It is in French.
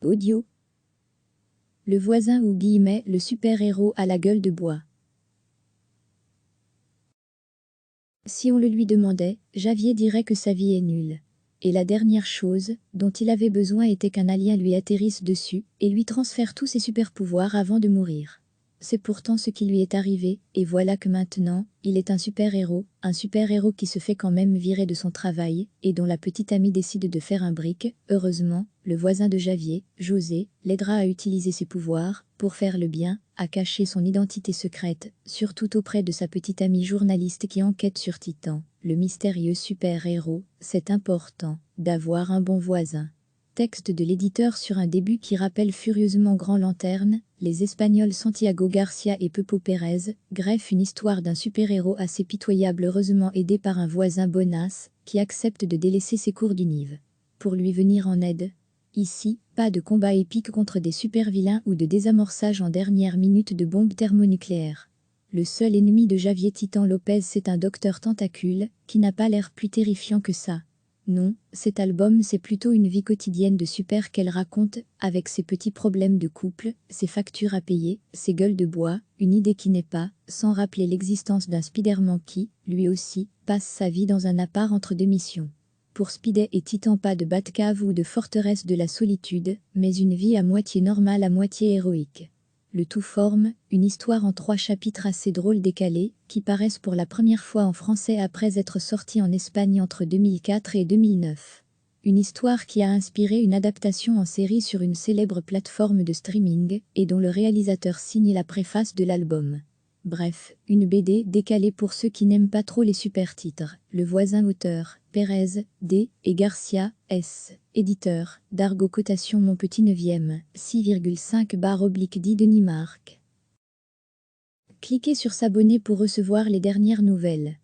Audio. Le voisin ou guillemets le super-héros à la gueule de bois. Si on le lui demandait, Javier dirait que sa vie est nulle. Et la dernière chose dont il avait besoin était qu'un alien lui atterrisse dessus et lui transfère tous ses super-pouvoirs avant de mourir. C'est pourtant ce qui lui est arrivé, et voilà que maintenant, il est un super-héros qui se fait quand même virer de son travail, et dont la petite amie décide de faire un brick. Heureusement, le voisin de Javier, José, l'aidera à utiliser ses pouvoirs, pour faire le bien, à cacher son identité secrète, surtout auprès de sa petite amie journaliste qui enquête sur Titan, le mystérieux super-héros. C'est important d'avoir un bon voisin. Texte de l'éditeur sur un début qui rappelle furieusement Grand Lanterne, les Espagnols Santiago Garcia et Pepo Pérez greffent une histoire d'un super-héros assez pitoyable heureusement aidé par un voisin bonasse qui accepte de délaisser ses cours d'univ pour lui venir en aide. Ici, pas de combat épique contre des super-vilains ou de désamorçage en dernière minute de bombes thermonucléaires. Le seul ennemi de Javier Titan Lopez c'est un docteur tentacule qui n'a pas l'air plus terrifiant que ça. Non, cet album c'est plutôt une vie quotidienne de super qu'elle raconte, avec ses petits problèmes de couple, ses factures à payer, ses gueules de bois, une idée qui n'est pas, sans rappeler l'existence d'un Spider-Man qui, lui aussi, passe sa vie dans un appart entre deux missions. Pour Spidey et Titan pas de Batcave ou de forteresse de la solitude, mais une vie à moitié normale à moitié héroïque. Le tout forme une histoire en 3 chapitres assez drôles décalés, qui paraissent pour la première fois en français après être sortis en Espagne entre 2004 et 2009. Une histoire qui a inspiré une adaptation en série sur une célèbre plateforme de streaming, et dont le réalisateur signe la préface de l'album. Bref, une BD décalée pour ceux qui n'aiment pas trop les super titres. Le voisin auteur, Pérez, D, et Garcia, S. Éditeur, Dargo Cotation Mon Petit 9e, 6,5/10 Denis Marc. Cliquez sur s'abonner pour recevoir les dernières nouvelles.